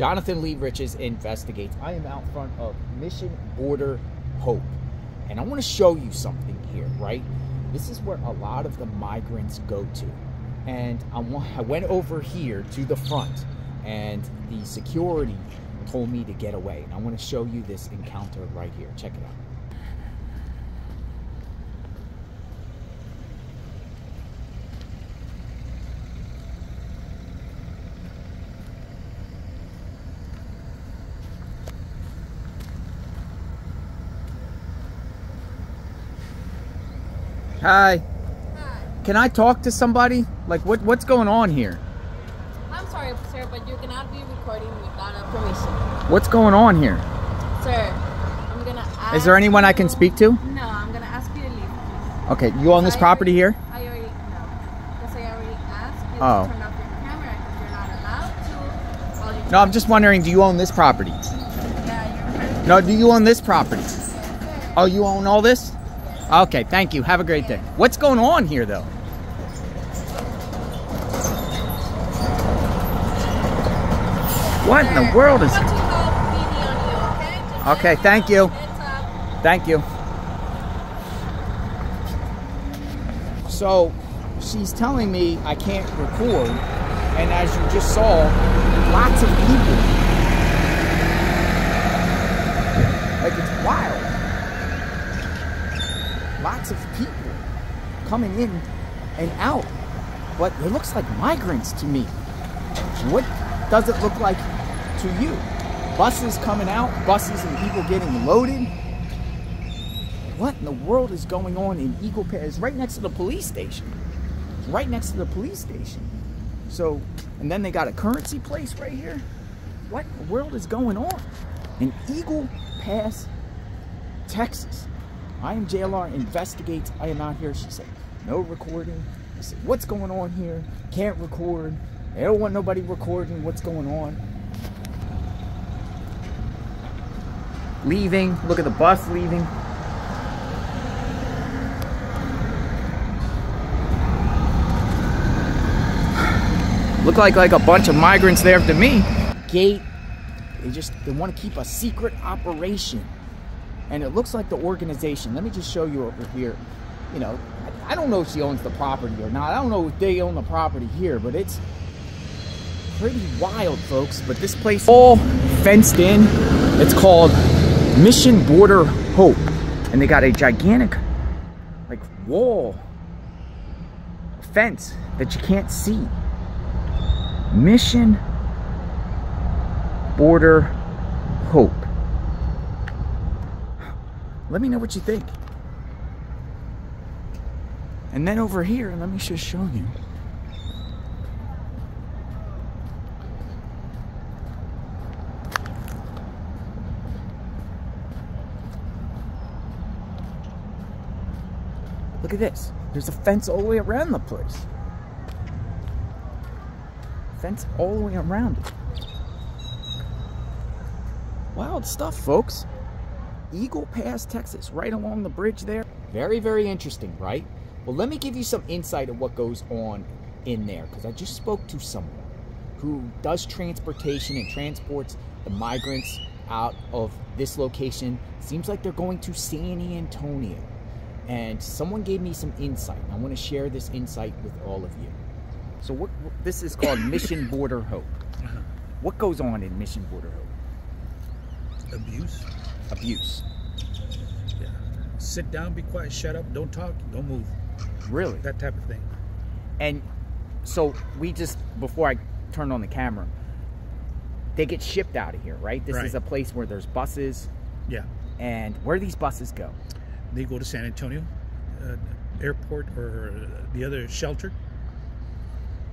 Jonathan Lee Riches Investigates. I am out front of Mission Border Hope. And I want to show you something here, right? This is where a lot of the migrants go to. And I went over here to the front, and the security told me to get away. And I want to show you this encounter right here. Check it out. Hi. Hi. Can I talk to somebody? Like, what's going on here? I'm sorry, sir, but you cannot be recording without a permission. What's going on here? Sir, I'm gonna ask. Is there anyone I can speak to? No, I'm gonna ask you to leave, please. Okay, you own this property here? I already know. Because I already asked you Oh. to turn off your camera because you're not allowed to. All you No, I'm just wondering, do you own this property? Yeah, you're No, do you own this property? Yes, sir. Oh, you own all this? Okay, thank you. Have a great day. What's going on here, though? What in the world is... I'm about to call PD on you, okay? Just Okay, thank you. heads up. Thank you. So, she's telling me I can't record, and as you just saw, lots of people. Like, it's wild. Lots of people coming in and out, but it looks like migrants to me. What does it look like to you? Buses coming out, buses and people getting loaded. What in the world is going on in Eagle Pass? It's right next to the police station. It's right next to the police station. So, and then they got a currency place right here. What in the world is going on in Eagle Pass, Texas? I am JLR Investigates. I am out here. She said, no recording. I said, what's going on here? Can't record. They don't want nobody recording what's going on. Leaving. Look at the bus leaving. Look like a bunch of migrants there to me. Gate. They want to keep a secret operation. And it looks like the organization. Let me just show you over here. You know, I don't know if she owns the property or not. I don't know if they own the property here, but it's pretty wild, folks. But this place all fenced in. It's called Mission Border Hope. And they got a gigantic, like, wall, fence that you can't see. Mission Border Hope. Let me know what you think. And then over here, let me just show you. Look at this. There's a fence all the way around the place. Fence all the way around it. Wild stuff, folks. Eagle Pass, Texas, right along the bridge there. Very, very interesting, right? Well, let me give you some insight of what goes on in there, because I just spoke to someone who does transportation and transports the migrants out of this location. Seems like they're going to San Antonio. And someone gave me some insight. I want to share this insight with all of you. So this is called Mission Border Hope. What goes on in Mission Border Hope? Abuse. Abuse. Yeah. Sit down, be quiet, shut up, don't talk, don't move. Really? That type of thing. And so we just, before I turn on the camera, they get shipped out of here, right? This is a place where there's buses. Yeah. And where do these buses go? They go to San Antonio airport or the other shelter.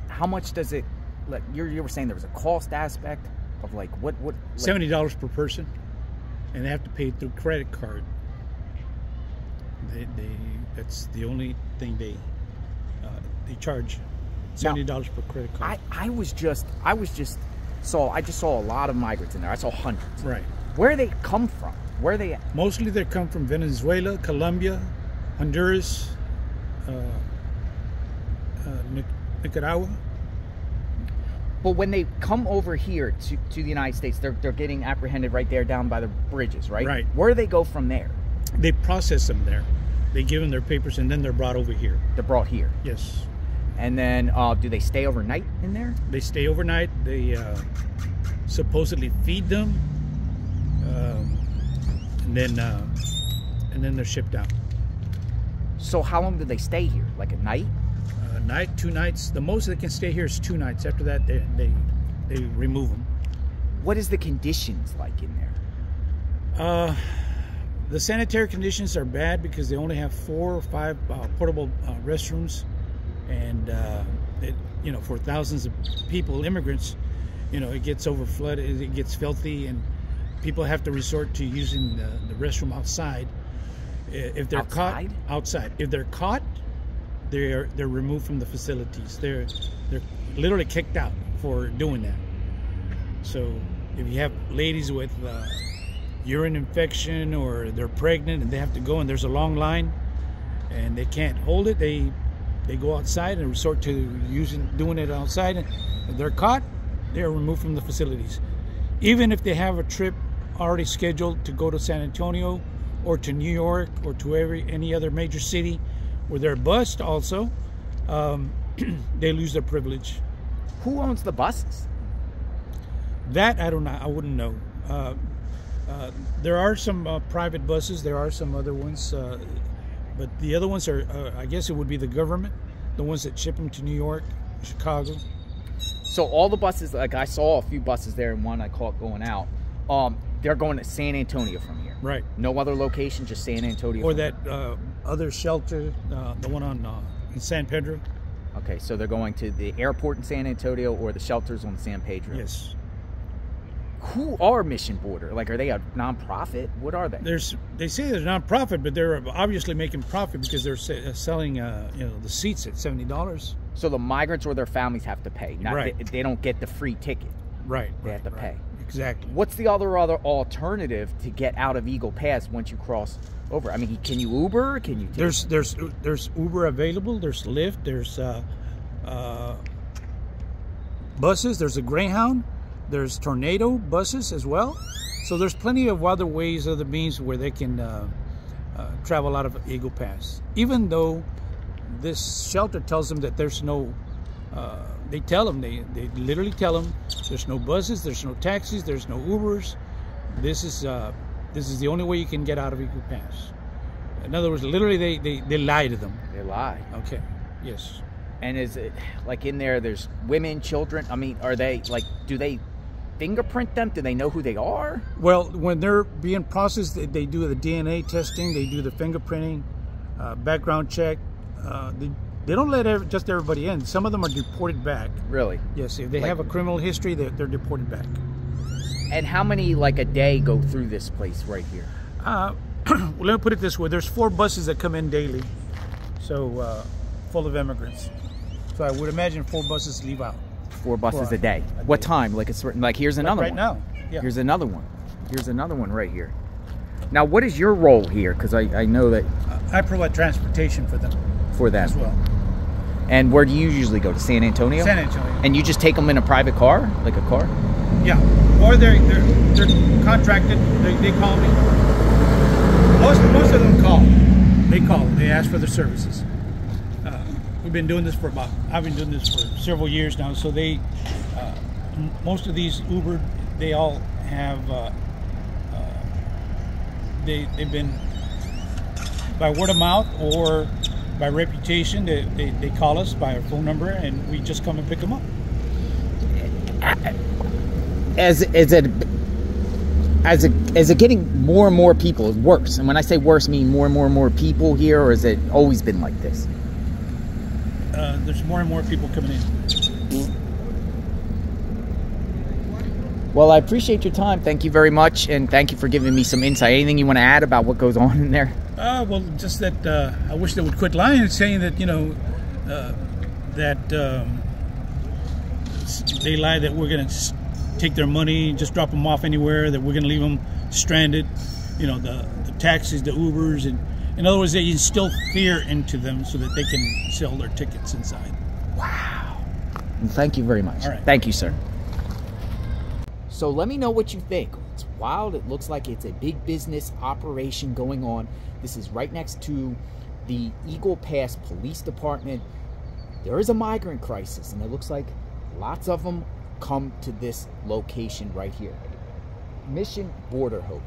How much does it, like you were saying there was a cost aspect of like what like, $70 per person, and they have to pay through credit card. That's the only thing they charge. $70 per credit card. I just saw a lot of migrants in there. I saw hundreds. Right. Where they come from? Where are they at? Mostly they come from Venezuela, Colombia, Honduras, Nicaragua. But when they come over here to the United States, they're getting apprehended right there down by the bridges, right? Right. Where do they go from there? They process them there. They give them their papers, and then they're brought over here. They're brought here. Yes. And then do they stay overnight in there? They stay overnight. They supposedly feed them, and then they're shipped out. So how long do they stay here? Like a night? A night, 2 nights. The most they can stay here is 2 nights. After that, they remove them. What is the conditions like in there? The sanitary conditions are bad because they only have 4 or 5 portable restrooms, and for thousands of people, immigrants, it gets overflooded, it gets filthy, and people have to resort to using the restroom outside. If they're caught outside, if they're caught, they're removed from the facilities. They're literally kicked out for doing that. So if you have ladies with urine infection, or they're pregnant and they have to go and there's a long line and they can't hold it, they go outside and resort to doing it outside. And if they're caught, they're removed from the facilities. Even if they have a trip already scheduled to go to San Antonio or to New York or to any other major city where they're bused also, they lose their privilege. Who owns the buses? That I don't know. I wouldn't know. There are some private buses. There are some other ones, but the other ones are, I guess it would be the government, the ones that ship them to New York, Chicago. So all the buses, like I saw a few buses there, and one I caught going out. They're going to San Antonio from here. Right. No other location, just San Antonio. Or that other shelter, the one on in San Pedro. Okay, so they're going to the airport in San Antonio or the shelters on San Pedro. Yes. Who are Mission Border? Like, are they a nonprofit? What are they? They say they're a nonprofit, but they're obviously making profit because they're selling the seats at $70. So the migrants or their families have to pay. Right. They don't get the free ticket. Right. They have to pay. Exactly. What's the other alternative to get out of Eagle Pass once you cross over? I mean, can you Uber? Can you? There's Uber available. There's Lyft. There's buses. There's a Greyhound. There's Tornado buses as well. So there's plenty of other ways, other means where they can travel out of Eagle Pass. Even though this shelter tells them that there's no, they literally tell them there's no buses, there's no taxis, there's no Ubers. This is the only way you can get out of Eagle Pass. In other words, literally they lie to them. They lie. Okay. Yes. And is it like in there? There's women, children. I mean, are they like? Do they fingerprint them? Do they know who they are? Well, when they're being processed, they do the DNA testing, they do the fingerprinting, background check. They don't let just everybody in. Some of them are deported back. Really? Yes. If they have a criminal history, they're deported back. And how many, like, a day go through this place right here? Well, let me put it this way. There's 4 buses that come in daily, so full of immigrants. So I would imagine 4 buses leave out. 4 buses a day. What time? Like a certain, like here's another right one. Now. Yeah. Here's another one. Here's another one right here. Now, what is your role here? Because I know that I provide transportation for them. For them as well. And where do you usually go? To San Antonio? San Antonio. And you just take them in a private car, like a car? Yeah. Or they're contracted. They call me. Most of them call. They call. They ask for their services. We've been doing this I've been doing this for several years now. So most of these Uber, they all have, they've been by word of mouth or by reputation. They call us by our phone number, and we just come and pick them up. As it getting more and more people, worse? And when I say worse, I mean more and more people here, or has it always been like this? There's more and more people coming in. Well, I appreciate your time. Thank you very much, and thank you for giving me some insight. Anything you want to add about what goes on in there? Well, just that I wish they would quit lying and saying that, that they lie that we're going to take their money, just drop them off anywhere, that we're going to leave them stranded, the taxis, the Ubers, and in other words, they instill fear into them so that they can sell their tickets inside. Wow. Thank you very much. All right. Thank you, sir. So let me know what you think. It's wild. It looks like it's a big business operation going on. This is right next to the Eagle Pass Police Department. There is a migrant crisis, and it looks like lots of them come to this location right here. Mission Border Hope.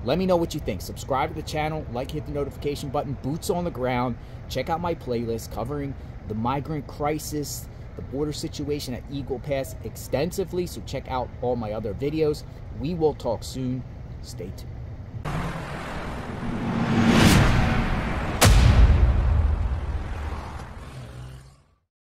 Let me know what you think. Subscribe to the channel, hit the notification button, boots on the ground. Check out my playlist covering the migrant crisis, the border situation at Eagle Pass extensively, so check out all my other videos. We will talk soon. Stay tuned.